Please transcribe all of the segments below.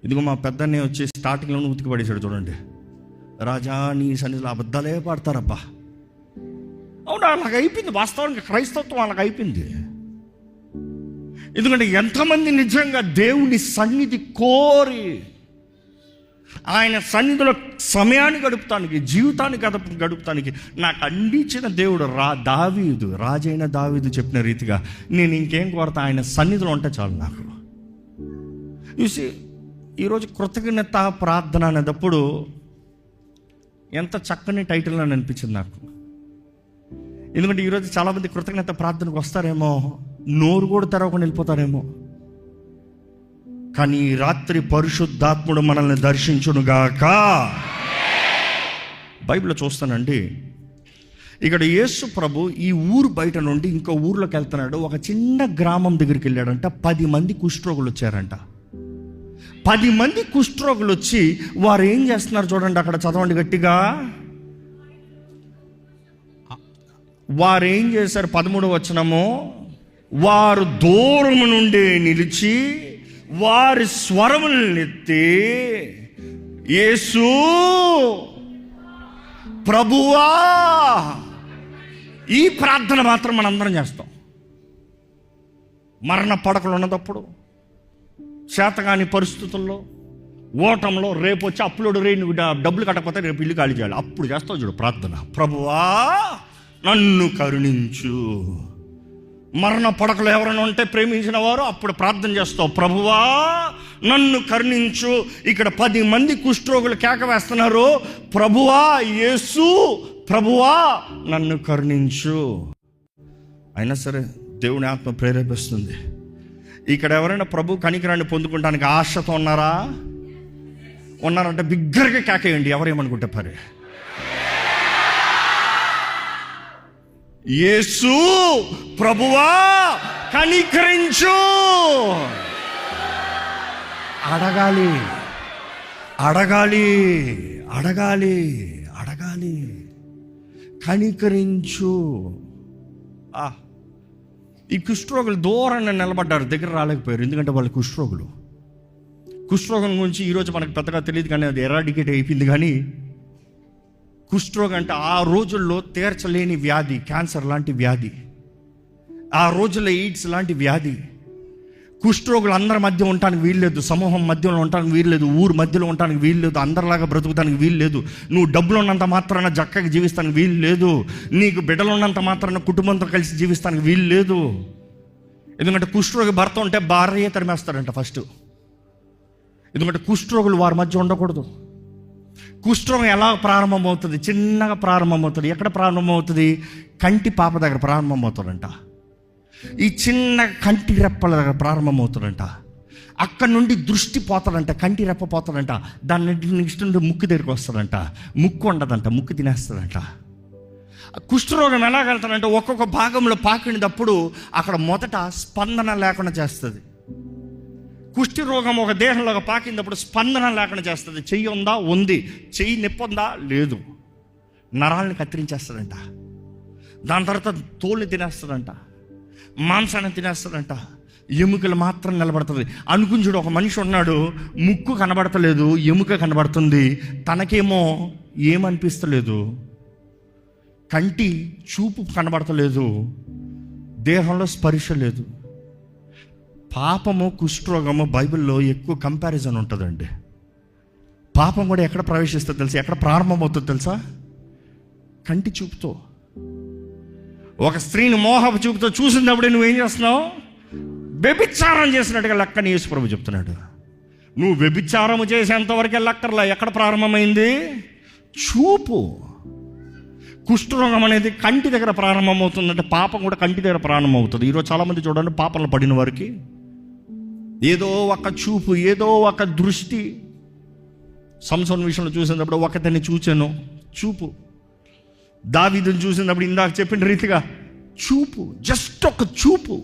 ఇదిగో మా పెద్దనే వచ్చి స్టార్టింగ్లో ఉతికి పడేశాడు చూడండి. రాజా నీ సన్నిధిలో అబద్ధాలే పాడతారబ్బా. అవునా, అలాగ అయిపోయింది. వాస్తవానికి క్రైస్తవత్వం అలాగ అయిపోయింది. ఎందుకంటే ఎంతమంది నిజంగా దేవుని సన్నిధి కోరి ఆయన సన్నిధిలో సమయాన్ని గడుపుతానికి, జీవితాన్ని గడుపుతానికి నాకు అందించిన దేవుడు రాజైన దావీదు చెప్పిన రీతిగా నేను ఇంకేం కోరతా, ఆయన సన్నిధిలో ఉంటే చాలు నాకు. చూసి ఈరోజు కృతజ్ఞత ప్రార్థన అనేటప్పుడు ఎంత చక్కని టైటిల్ అని అనిపించింది నాకు. ఎందుకంటే ఈరోజు చాలామంది కృతజ్ఞత ప్రార్థనకు వస్తారేమో, నోరు కూడా తెరవకుండా వెళ్ళిపోతారేమో. కానీ ఈ రాత్రి పరిశుద్ధాత్ముడు మనల్ని దర్శించునుగాక. బైబిల్లో చూస్తానండి, ఇక్కడ యేసు ప్రభు ఈ ఊరు బయట నుండి ఇంకో ఊర్లోకి వెళ్తున్నాడు. ఒక చిన్న గ్రామం దగ్గరికి వెళ్ళాడంట. 10 మంది కుష్ఠరోగులు వచ్చారంట. 10 మంది కుష్ఠరోగులు వచ్చి వారు ఏం చేస్తున్నారు చూడండి, అక్కడ చదవండి గట్టిగా. వారు ఏం చేశారు? 13వ వచనము, వారు దూరం నుండి నిలిచి వారి స్వరములెత్తి యేసు ప్రభువా. ఈ ప్రార్థన మాత్రం మనందరం చేస్తాం. మరణ పడకలు ఉన్నదప్పుడు, చేతగాని పరిస్థితుల్లో, ఓటంలో, రేపు వచ్చి అప్లోడ్ నువ్వు డబ్బులు కట్టకపోతే రేపు ఇల్లు ఖాళీ చేయాలి, అప్పుడు చేస్తావు చూడు ప్రార్థన. ప్రభువా నన్ను కరుణించు. మరణ పడకలు ఎవరైనా ఉంటే ప్రేమించిన వారు అప్పుడు ప్రార్థన చేస్తావు, ప్రభువా నన్ను కరుణించు. ఇక్కడ 10 మంది కుష్ఠరోగులు కేక వేస్తున్నారు, ప్రభువా యేసు ప్రభువా నన్ను కరుణించు. అయినా సరే దేవుని ఆత్మ ప్రేరేపిస్తుంది. ఇక్కడ ఎవరైనా ప్రభు కనికరాన్ని పొందుకోవడానికి ఆశతో ఉన్నారంటే బిగ్గరగా కేకేయండి. ఎవరేమనుకుంటే పరే, యేసు ప్రభువా కనికరించు. అడగాలి అడగాలి అడగాలి అడగాలి. కనికరించు. ఈ కుష్ఠరోగులు దూరంగా నిలబడ్డారు, దగ్గర రాలేకపోయారు. ఎందుకంటే వాళ్ళు కుష్ఠరోగం గురించి ఈరోజు మనకు పెద్దగా తెలియదు, కానీ అది ఎరాడికేట్ అయిపోయింది. కానీ కుష్ఠరోగం అంటే ఆ రోజుల్లో తీర్చలేని వ్యాధి, క్యాన్సర్ లాంటి వ్యాధి, ఆ రోజుల్లో ఎయిడ్స్ లాంటి వ్యాధి. కుష్ఠరోగులు అందరి మధ్య ఉండటానికి వీల్లేదు, సమూహం మధ్యలో ఉండటానికి వీల్లేదు, ఊరు మధ్యలో ఉండటానికి వీల్లేదు, అందరిలాగా బ్రతుకుతానికి వీల్లేదు. నువ్వు డబ్బులు ఉన్నంత మాత్రాన జక్కగా జీవిస్తానికి వీలు లేదు. నీకు బిడ్డలు ఉన్నంత మాత్రాన కుటుంబంతో కలిసి జీవిస్తానికి వీలు లేదు. ఎందుకంటే కుష్ఠరోగి భర్త ఉంటే భార్య తరిమేస్తాడంట ఫస్ట్. ఎందుకంటే కుష్ఠరోగులు వారి మధ్య ఉండకూడదు. కుష్ఠరోగం ఎలా ప్రారంభమవుతుంది? చిన్నగా ప్రారంభమవుతుంది. ఎక్కడ ప్రారంభమవుతుంది? కంటి పాప దగ్గర ప్రారంభమవుతుందంట. ఈ చిన్న కంటి రెప్పల దగ్గర ప్రారంభమవుతుందంట. అక్కడి నుండి దృష్టి పోతాడంట, కంటి రెప్ప పోతాడంట. దాని నెక్స్ట్ నుండి ముక్కు దగ్గరికి వస్తుందంట. ముక్కు ఉండదంట, ముక్కు తినేస్తుందంట. కుష్ఠరోగం ఎలాగెళ్తాడంటే ఒక్కొక్క భాగంలో పాకినప్పుడు అక్కడ మొదట స్పందన లేకుండా చేస్తుంది. కుష్టి రోగం ఒక దేహంలో పాకినప్పుడు స్పందన లేకుండా చేస్తుంది. చెయ్యి ఉందా? ఉంది. చెయ్యి నొప్పి ఉందా? లేదు. నరాలను కత్తిరించేస్తుందంట. దాని తర్వాత తోలుని తినేస్తుందంట, మాంసాన్ని తినేస్తుందంట, ఎముకలు మాత్రం నిలబడుతుంది. అనుకుంచుడు, ఒక మనిషి ఉన్నాడు, ముక్కు కనబడతలేదు, ఎముక కనబడుతుంది. తనకేమో ఏమనిపిస్తలేదు, కంటి చూపు కనబడతలేదు, దేహంలో స్పర్శ లేదు. పాపము కుష్ఠరోగము బైబిల్లో ఎక్కువ కంపారిజన్ ఉంటుందండి. పాపం కూడా ఎక్కడ ప్రవేశిస్తుందో తెలుసా? ఎక్కడ ప్రారంభమవుతుందో తెలుసా? కంటి చూపుతో. ఒక స్త్రీని మోహపు చూపుతో చూసినప్పుడే నువ్వేం చేస్తున్నావు? వ్యభిచారం చేసినట్టుగా లెక్కని యేసు ప్రభు చెప్తున్నాడు. నువ్వు వ్యభిచారము చేసేంతవరకే లెక్కర్లా. ఎక్కడ ప్రారంభమైంది? చూపు. కుష్ఠరోగం అనేది కంటి దగ్గర ప్రారంభమవుతుందంటే పాపం కూడా కంటి దగ్గర ప్రారంభమవుతుంది. ఈరోజు చాలామంది చూడండి, పాపంలో పడిన వారికి ఏదో ఒక చూపు, ఏదో ఒక దృష్టి. సంసోను విషయంలో చూసినప్పుడు ఒకతన్ని చూచాను, చూపు. దావీదుని చూసినప్పుడు ఇందాక చెప్పిన రీతిగా చూపు, జస్ట్ ఒక చూపు.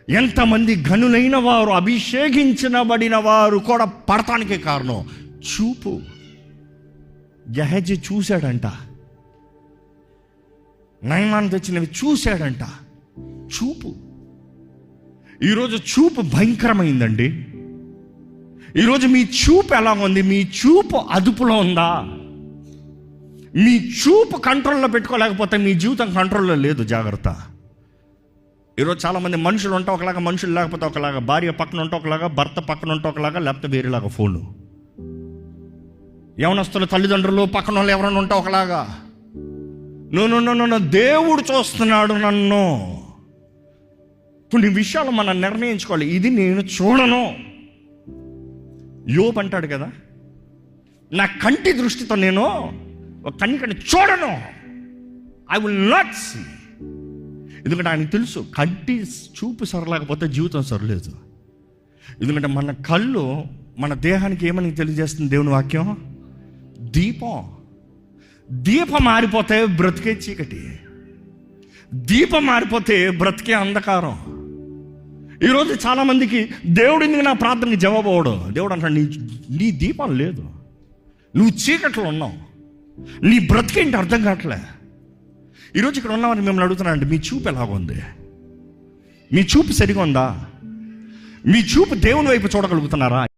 ఎంతమంది ఘనులైన వారు, అభిషేకించబడిన వారు కూడా పడటానికే కారణం చూపు. గెహజీ చూశాడంట, నయమాన్ తెచ్చినవి చూశాడంట. చూపు. ఈరోజు చూపు భయంకరమైందండి. ఈరోజు మీ చూపు ఎలా ఉంది? మీ చూపు అదుపులో ఉందా? మీ చూపు కంట్రోల్లో పెట్టుకోలేకపోతే మీ జీవితం కంట్రోల్లో లేదు. జాగ్రత్త. ఈరోజు చాలామంది మనుషులు ఉంటే ఒకలాగా, మనుషులు లేకపోతే ఒకలాగా, భార్య పక్కన ఉంటే ఒకలాగా, భర్త పక్కన ఉంటే ఒకలాగా, లేకపోతే వేరేలాగా ఫోను. యవనస్తుల తల్లిదండ్రులు పక్కన వాళ్ళు ఎవరైనా ఉంటే ఒకలాగా. నో, దేవుడు చూస్తున్నాడు నన్ను. కొన్ని విషయాలు మనం నిర్ణయించుకోవాలి. ఇది నేను చూడను. యోబు అంటాడు కదా, నా కంటి దృష్టితో నేను ఒక కన్నికని చూడను. I will not see. ఎందుకంటే ఆయనకు తెలుసు, కంటి చూపు సరలేకపోతే జీవితం సరలేదు. ఎందుకంటే మన కళ్ళు మన దేహానికి ఏమని తెలియజేస్తుంది దేవుని వాక్యం? దీపం మారిపోతే బ్రతికే చీకటి, దీపం మారిపోతే బ్రతికే అంధకారం. ఈరోజు చాలామందికి దేవుడు ఎందుకు నా ప్రార్థనకి జవాబు అవ్వడు? దేవుడు అంటాడు, నీ దీపం లేదు, నువ్వు చీకట్లో ఉన్నావు, నీ బ్రతికేంటి అర్థం కావట్లే. ఈరోజు ఇక్కడ ఉన్నామని మిమ్మల్ని అడుగుతున్నానండి, మీ చూపు ఎలాగుంది? మీ చూపు సరిగా ఉందా? మీ చూపు దేవుని వైపు చూడగలుగుతున్నారా?